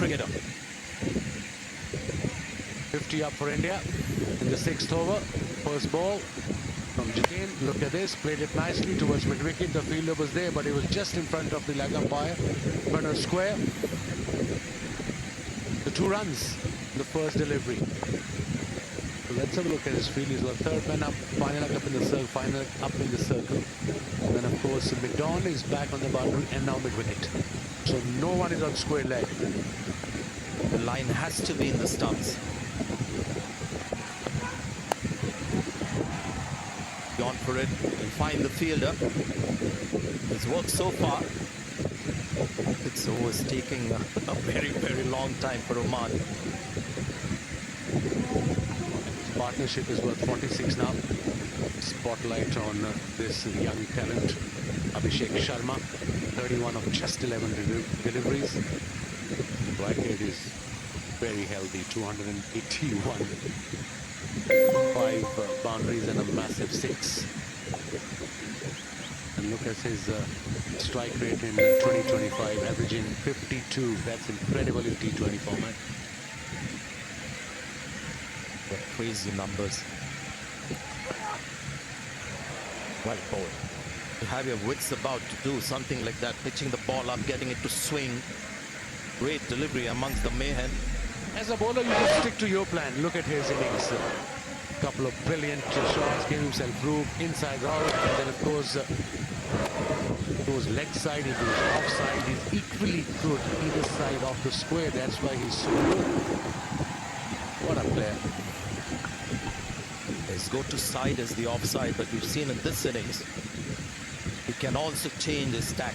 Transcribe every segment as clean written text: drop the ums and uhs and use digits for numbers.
cricketer. 50 up for India in the 6th over. First ball from Jitain. Look at this. Played it nicely towards mid-wicket. The fielder was there, but he was just in front of the leg umpire. Runner square. The 2 runs. The first delivery. So let's have a look at his field. He's got third man up, final up in the circle, final up in the circle. And then, of course, mid-on is back on the boundary and now mid-wicket. So no one is on square leg. The line has to be in the stumps. Gone for it and find the fielder. It's worked so far. It's always taking a very, very long time for Oman. Partnership is worth 46 now. Spotlight on this young talent, Abhishek Sharma. 31 of just 11 deliveries. Right here it is very healthy. 281. 5 boundaries and a massive 6. And look at his strike rate in 2025, averaging 52. That's incredible in T20 format. Crazy numbers. Well bowled. To have your wits about to do something like that, pitching the ball up, getting it to swing. Great delivery amongst the mayhem. As a bowler, you just stick to your plan. Look at his innings. Couple of brilliant shots, gave himself room, inside out, and then of course goes leg side, he goes offside. He's equally good either side of the square. That's why he's so good. What a player. His go-to side is the offside, but we've seen in this innings he can also change his tack.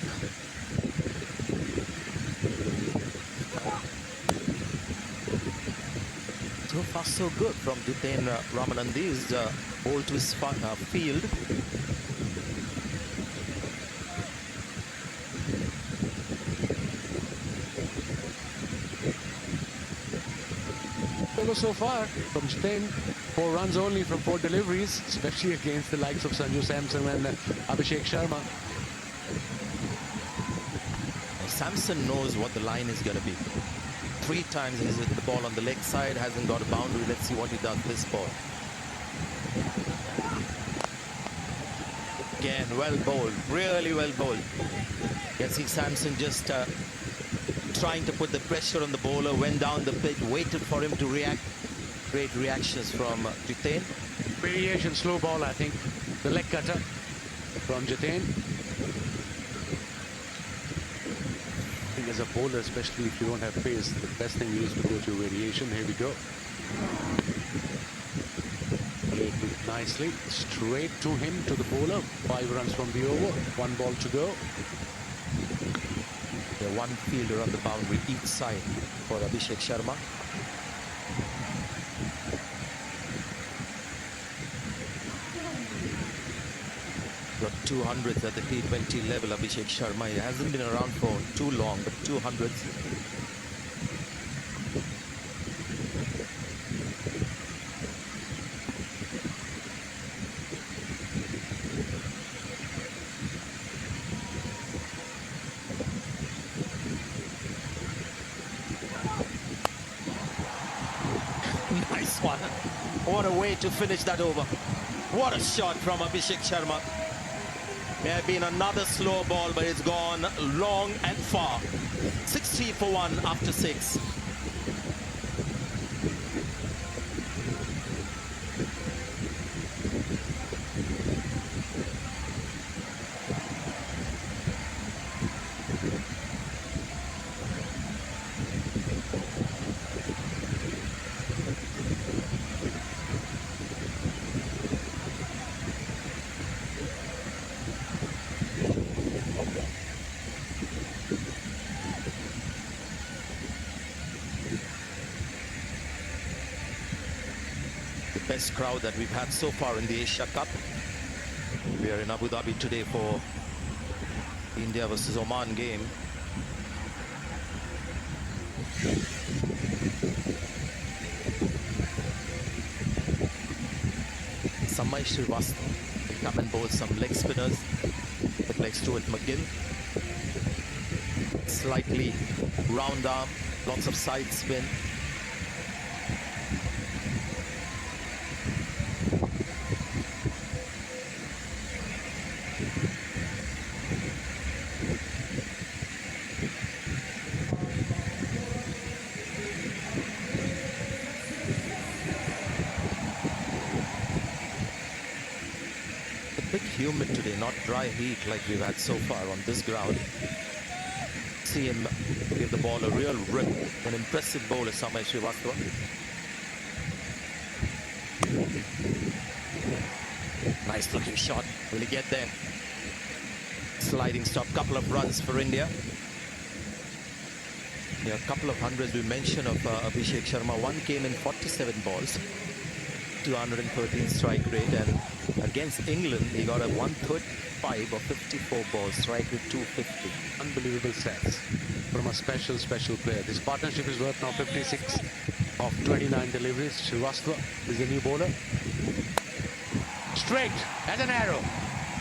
So far so good from Jitain Ramanandi's ball to his field. So far from Jitain, 4 runs only from 4 deliveries, especially against the likes of Sanju Samson and Abhishek Sharma. Samson knows what the line is going to be. 3 times he's hit the ball on the leg side, hasn't got a boundary. Let's see what he does this ball. Again, well bowled, really well bowled. You can see Samson just trying to put the pressure on the bowler, went down the pitch, waited for him to react. Great reactions from Jitain. Variation slow ball, I think. The leg cutter from Jitain. I think as a bowler, especially if you don't have pace, the best thing is to go to variation. Here we go. Played it nicely. Straight to him, to the bowler. 5 runs from the over. 1 ball to go. One fielder on the boundary each side for Abhishek Sharma. Got 200s at the T20 level, Abhishek Sharma. He hasn't been around for too long, but 200s. Nice one. What a way to finish that over. What a shot from Abhishek Sharma. May have been another slow ball, but it's gone long and far. 60 for 1 after 6. Best crowd that we've had so far in the Asia Cup. We are in Abu Dhabi today for India versus Oman game. Samay Srivastava will come and bowl some leg spinners. Look like Stuart McGinn. Slightly round arm. Lots of side spin. A bit humid today, not dry heat like we've had so far on this ground. See him give the ball a real rip. An impressive bowler, Samay Srivastava. Nice looking shot. Will he get there? Sliding stop. Couple of runs for India. Yeah, a couple of hundreds we mentioned of Abhishek Sharma. One came in 47 balls. 213 strike rate, and against England he got a 135 of 54 balls, strike rate 250. Unbelievable stats from a special player. This partnership is worth now 56 of 29 deliveries. Srivastava is the new bowler. Straight as an arrow,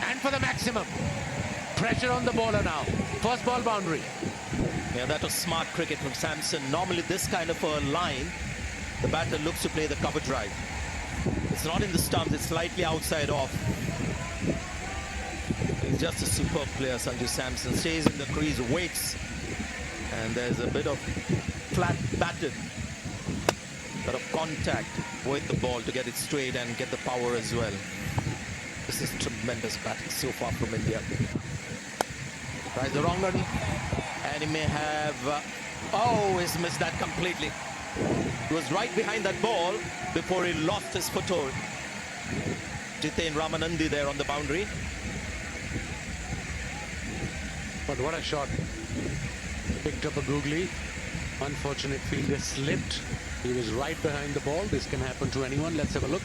and for the maximum. Pressure on the bowler now. First ball boundary. Yeah, that was smart cricket from Samson. Normally this kind of a line, the batter looks to play the cover drive. It's not in the stumps, it's slightly outside off. He's just a superb player, Sanju Samson. Stays in the crease, waits. And there's a bit of flat batted, bit of contact with the ball to get it straight and get the power as well. This is tremendous batting so far from India. Tries the wrong one. And he may have... oh, he's missed that completely. He was right behind that ball before he lost his foothold. Jiten Ramanandi there on the boundary. But what a shot. Picked up a googly. Unfortunate fielder slipped. He was right behind the ball. This can happen to anyone. Let's have a look.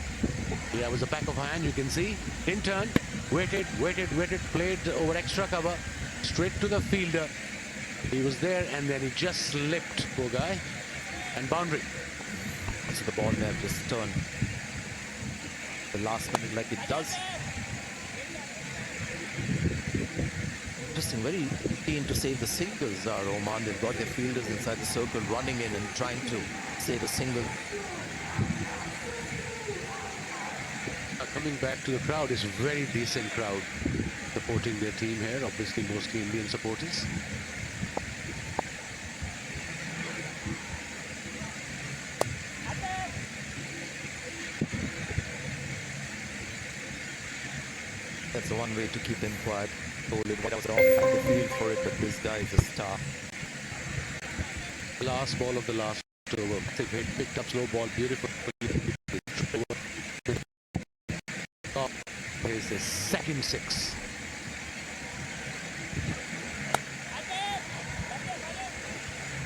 Yeah, it was a back of hand, you can see. In turn, waited, played over extra cover. Straight to the fielder. He was there and then he just slipped, poor guy. And boundary. So the ball may have just turned the last minute like it does. Interesting, very keen to save the singles are Oman. They've got their fielders inside the circle running in and trying to save a single. Coming back to the crowd, is a very decent crowd supporting their team here, obviously mostly Indian supporters. That's the one way to keep them quiet. Kohli was off at the field for it, but this guy is a star. Last ball of the last over. Picked up slow ball, beautiful. Here's the second six.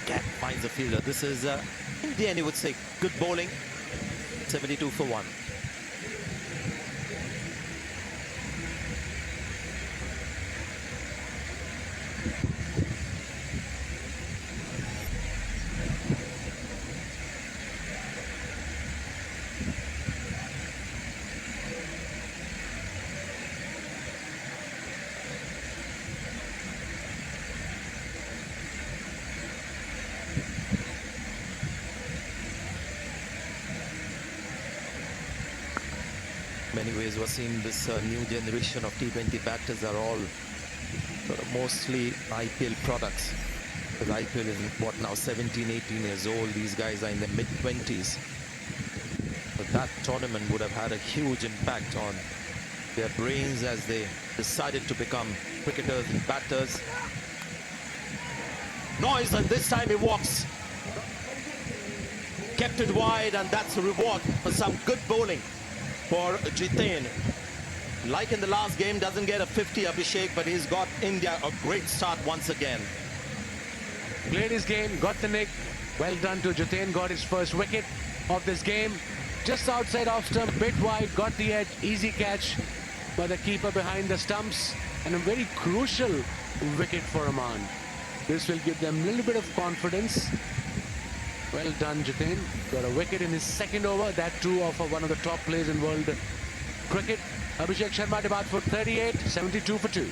Cat finds a fielder. This is, in the end, you would say, good bowling. 72 for 1. Many ways we're seeing this new generation of T20 batters are all sort of mostly IPL products. Because IPL is what now 17, 18 years old. These guys are in their mid-20s. But that tournament would have had a huge impact on their brains as they decided to become cricketers and batters. Noise, and this time he walks. Kept it wide, and that's a reward for some good bowling for Jiten. Like in the last game, doesn't get a 50 Abhishek, but he's got India a great start once again. Played his game, got the nick. Well done to Jiten, got his first wicket of this game. Just outside off stump, bit wide, got the edge, easy catch by the keeper behind the stumps, and a very crucial wicket for Oman. This will give them a little bit of confidence. Well done, Jiten. Got a wicket in his second over. That too of one of the top players in world cricket. Abhishek Sharma to bat for 38, 72 for 2.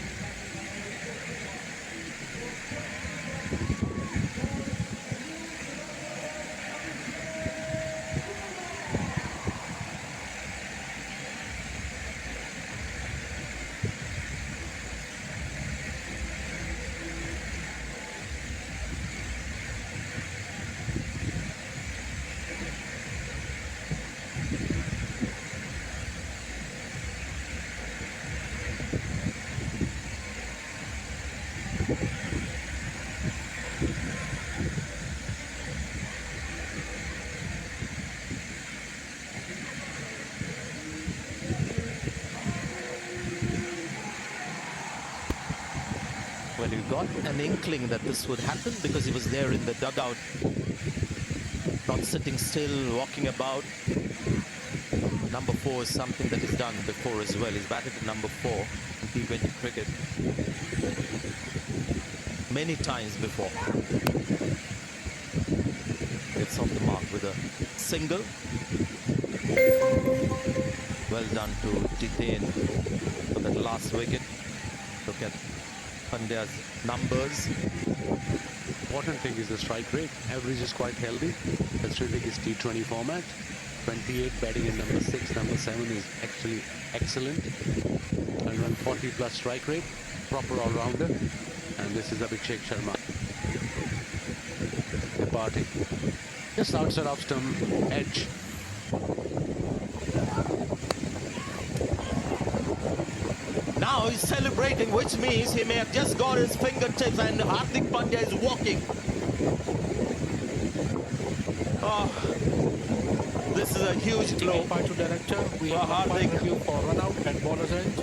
Well, you got an inkling that this would happen because he was there in the dugout, not sitting still, walking about. Number 4 is something that he's done before as well. He's batted at number 4 in T20 cricket many times before. Gets off the mark with a single. Well done to Jiten for that last wicket. Look at Pandya's numbers. Important thing is the strike rate. Average is quite healthy, considering his T20 format. 28 batting in number 6. Number 7 is actually excellent. 140 plus strike rate. Proper all-rounder. And this is Abhishek Sharma departing. Just outside off stump edge. Now he's celebrating, which means he may have just got his fingertips and Hardik Pandya is walking. Oh, this is a huge blow. Part to director, we have Hardik. review for run out at bowler's end.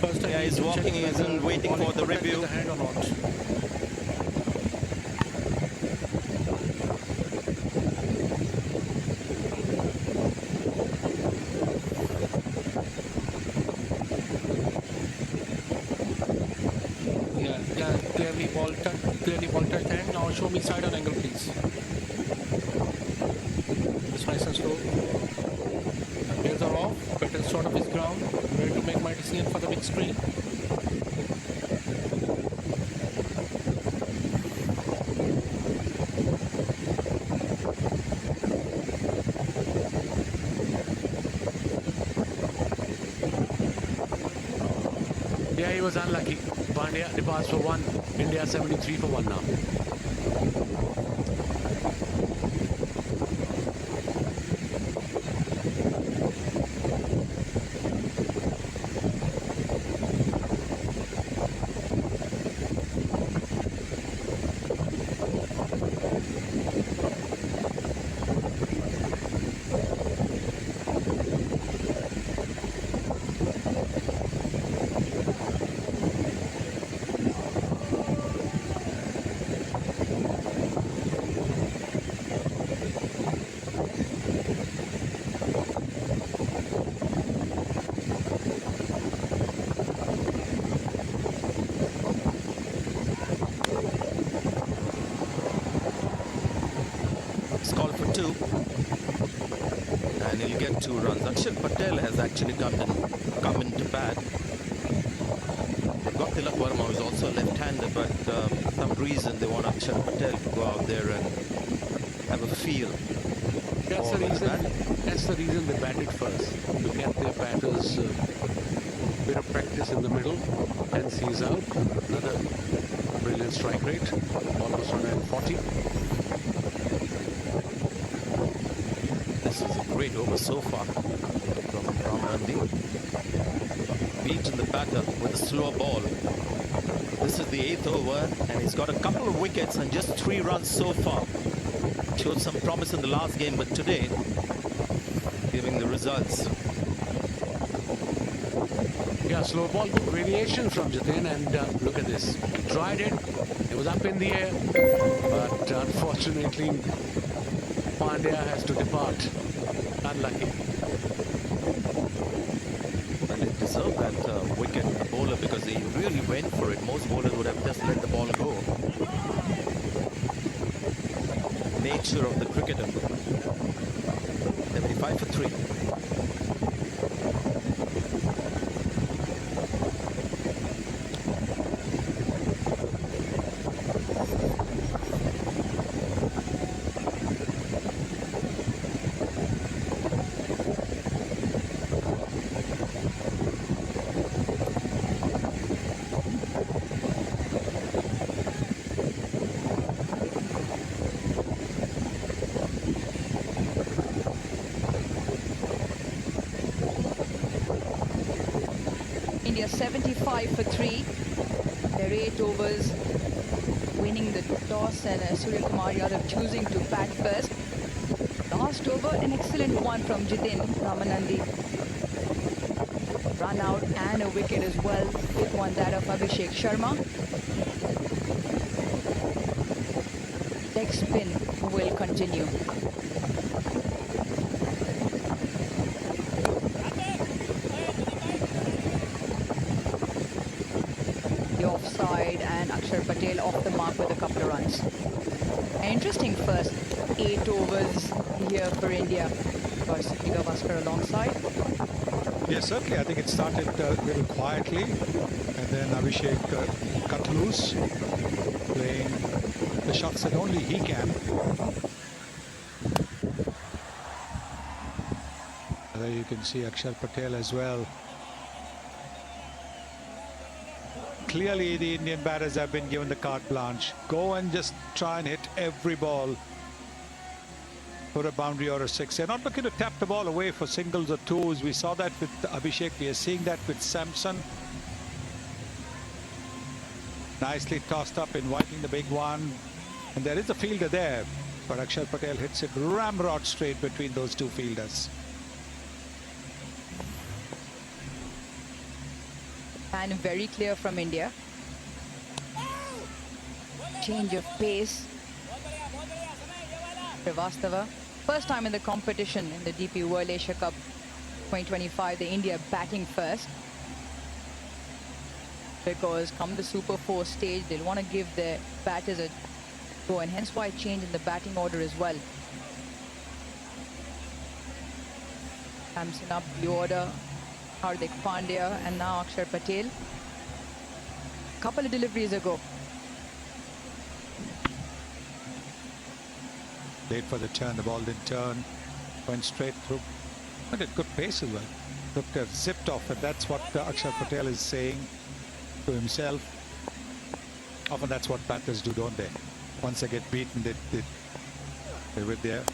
First time He's walking, he isn't waiting for the review. The hand or not. Yeah, clearly ball touched hand. Now show me side on angle, please. It's nice and slow. Gears are off, but it's short of his ground. Ready to make my decision for the big screen. Yeah, he was unlucky. Pandya departs for 1. India 73 for 1 now. Called for 2 and he'll get 2 runs. Akshar Patel has actually come into bat. They've got Tilak Verma, who's also left-handed, but for some reason they want Akshar Patel to go out there and have a feel. That's the reason they batted first, to get their batters bit of practice in the middle. Hence he's out. Another brilliant strike rate, almost 140. This is a great over so far from Andy. Beaten the batter with a slow ball. This is the 8th over and he's got a couple of wickets and just 3 runs so far. Showed some promise in the last game, but today giving the results. Yeah, slow ball, good variation from Jiten, and look at this. He tried it. It was up in the air, but unfortunately Pandya has to depart. Unlucky. Well, he deserved that wicket, the bowler, because he really went for it. Most bowlers would have just let the ball go. Nature of the cricketer. 75 for 3. India 75 for 3. Their 8 overs, winning the toss, and Surya Kumar Yadav choosing to bat first. Last over, an excellent one from Jiten Ramanandi. Run out and a wicket as well. Big one, that of Abhishek Sharma. spin will continue. The offside and Akshar Patel off the mark with a couple of runs. An interesting first 8 overs here for India. Varsity Gavaskar alongside. Yes, certainly. I think it started a little quietly, and then Abhishek cut loose, playing the shots that only he can. And there you can see Akshar Patel as well. Clearly, the Indian batters have been given the carte blanche. Go and just try and hit every ball for a boundary or a six. They're not looking to tap the ball away for singles or twos. We saw that with Abhishek. We are seeing that with Samson. Nicely tossed up, inviting the big one. And there is a fielder there. But Akshar Patel hits it ramrod straight between those two fielders. And very clear from India. Change of pace. Srivastava. First time in the competition in the DP World Asia Cup 2025, the India batting first. Because come the Super 4 stage, they'll want to give their batters a go, and hence why change in the batting order as well. Samson up the order, Hardik Pandya, and now Akshar Patel. Couple of deliveries ago. Late for the turn, the ball didn't turn, went straight through. But at good pace as well. Looked at zipped off, and that's what Akshar Patel is saying to himself. Often that's what batters do, don't they? Once they get beaten, they with their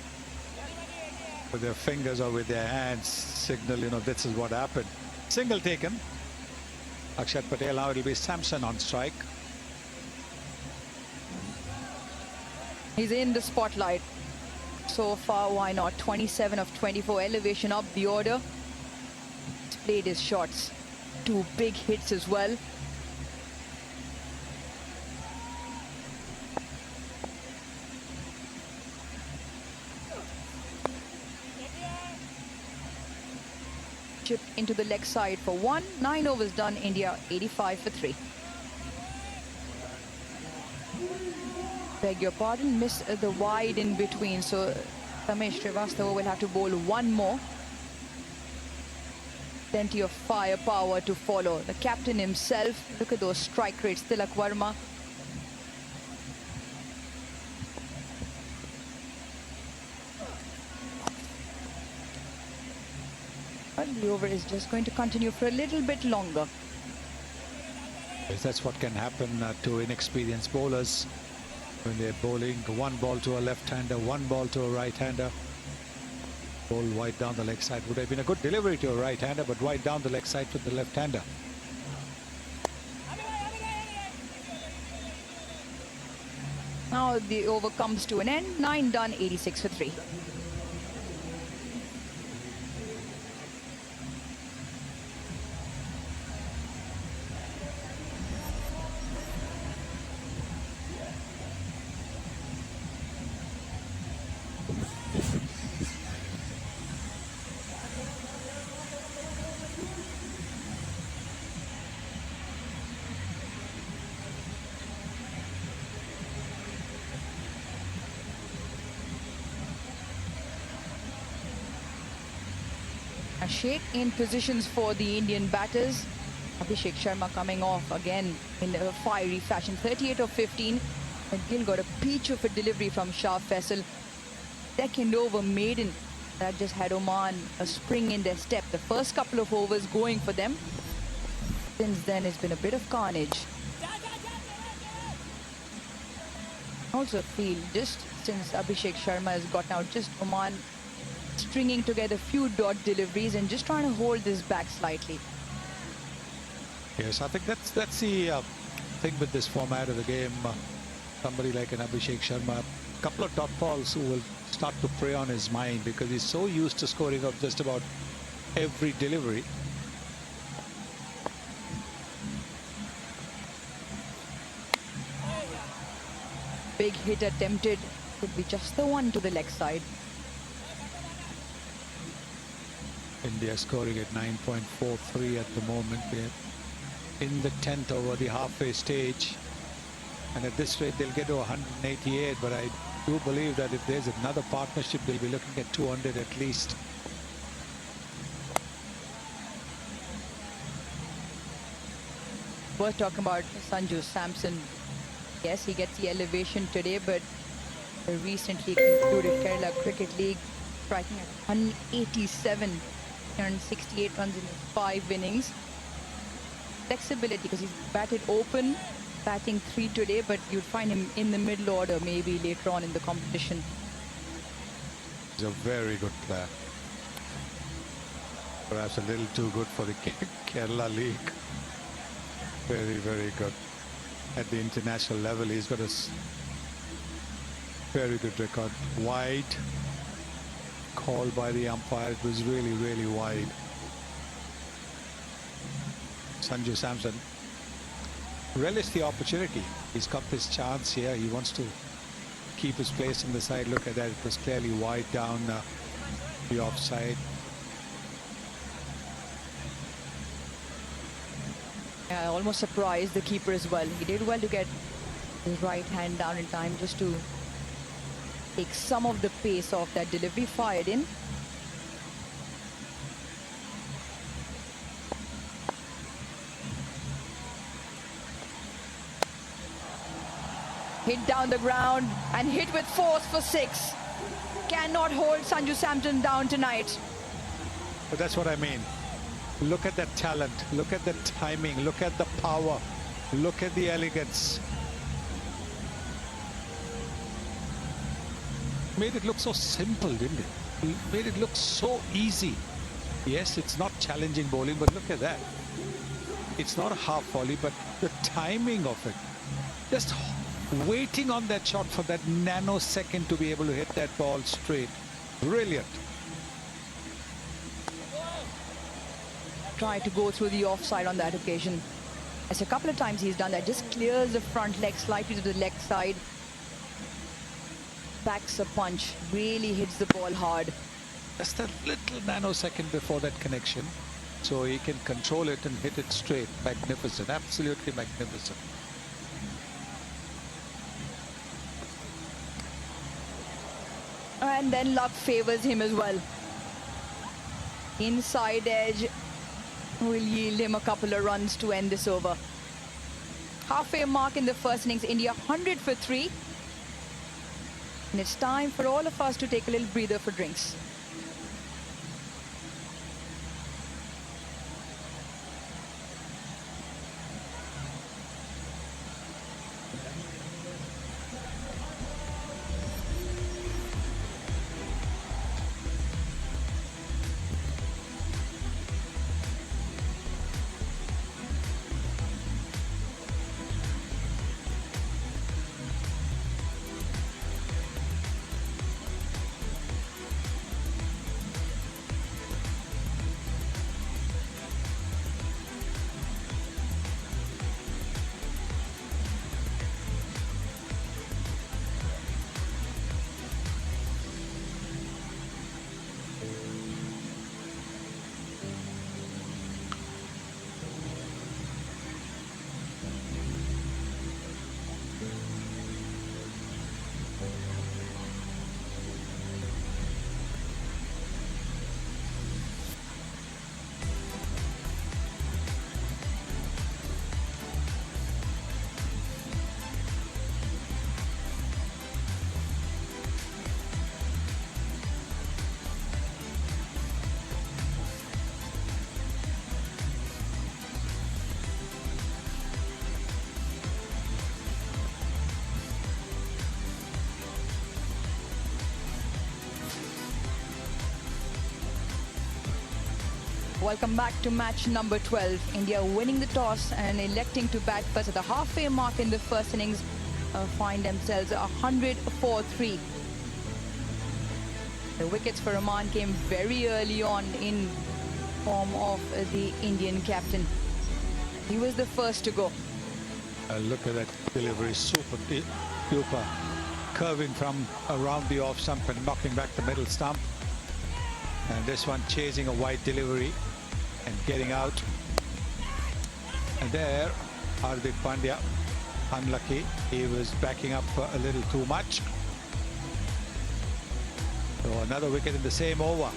fingers or with their hands signal, you know, this is what happened. Single taken. Akshar Patel, now it'll be Samson on strike. He's in the spotlight. So far, why not? 27 of 24, elevation up the order. He's played his shots. 2 big hits as well. Chipped into the leg side for 1. 9 overs done. India 85 for 3. Beg your pardon, missed the wide in between, so Ramesh Srivastava will have to bowl 1 more. Plenty of firepower to follow. The captain himself, look at those strike rates. Tilak Verma. But the over is just going to continue for a little bit longer. Yes, that's what can happen to inexperienced bowlers. When they're bowling 1 ball to a left-hander, 1 ball to a right-hander. Bowl wide down the leg side. Would have been a good delivery to a right-hander, but wide down the leg side to the left-hander. Now the over comes to an end. 9 done, 86 for 3. A shake in positions for the Indian batters. Abhishek Sharma coming off again in a fiery fashion. 38 of 15. And Gill got a peach of a delivery from Shah Faisal. Second over maiden. That just had Oman a spring in their step. The first couple of overs going for them. Since then it's been a bit of carnage. Also feel just since Abhishek Sharma has gotten out, just Oman stringing together a few dot deliveries and just trying to hold this back slightly. Yes, I think that's the thing with this format of the game. Somebody like an Abhishek Sharma, a couple of dot balls who will start to prey on his mind because he's so used to scoring of just about every delivery. Big hit attempted Could be just the one to the leg side. India scoring at 9.43 at the moment. We're in the 10th over the halfway stage. And at this rate, they'll get to 188. But I do believe that if there's another partnership, they'll be looking at 200 at least. We're talking about Sanju Samson. Yes, he gets the elevation today, but the recently concluded Kerala Cricket League, striking at 187, 168 runs in 5 innings. Flexibility, because he's batted open, batting 3 today, but you'd find him in the middle order maybe later on in the competition. He's a very good player. Perhaps a little too good for the Kerala League. Very, very good. At the international level, he's got a very good record. Wide. Called by the umpire. It was really, really wide. Sanju Samson relished the opportunity. He's got this chance here. He wants to keep his place in the side. Look at that. It was clearly wide down the offside. Yeah, almost surprised the keeper as well. He did well to get his right hand down in time just to take some of the pace off that delivery. Fired in. Hit down the ground and hit with force for 6. Cannot hold Sanju Samson down tonight. But that's what I mean. Look at that talent. Look at the timing. Look at the power. Look at the elegance. Made it look so simple, didn't it? He made it look so easy. Yes, it's not challenging bowling, but look at that. It's not a half volley, but the timing of it. Just waiting on that shot for that nanosecond to be able to hit that ball straight. Brilliant. Try to go through the offside on that occasion. As a couple of times he's done that. Just clears the front leg slightly to the leg side. Packs a punch. Really hits the ball hard. Just a little nanosecond before that connection. So he can control it and hit it straight. Magnificent. Absolutely magnificent. And then luck favors him as well. Inside edge will yield him a couple of runs to end this over. Halfway mark in the first innings. India 100 for 3. And it's time for all of us to take a little breather for drinks. Welcome back to match number 12. India winning the toss and electing to bat first at the halfway mark in the first innings. Find themselves 100 for 3. The wickets for Oman came very early on in form of the Indian captain. He was the first to go. Look at that delivery. Super. curving from around the off stump and knocking back the middle stump. And this one chasing a wide delivery and getting out. And there, Hardik Pandya, unlucky. He was backing up a little too much. So another wicket in the same over.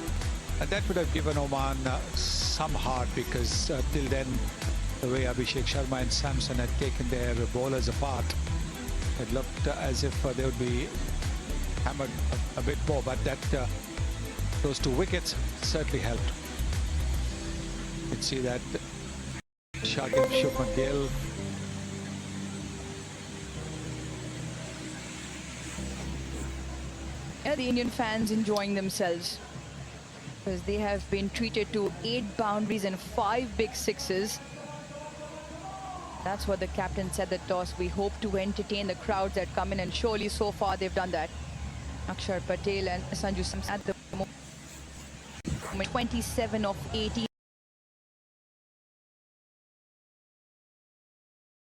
And that would have given Oman some heart, because till then, the way Abhishek Sharma and Samson had taken their bowlers apart, it looked as if they would be hammered a bit more. But that those 2 wickets certainly helped. You can see that Shakib Shubman Gill The Indian fans enjoying themselves, because they have been treated to 8 boundaries and 5 big sixes. That's what the captain said at toss. We hope to entertain the crowds that come in, and surely so far they've done that. Akshar Patel and Sanju Samson at the moment 27 of 18.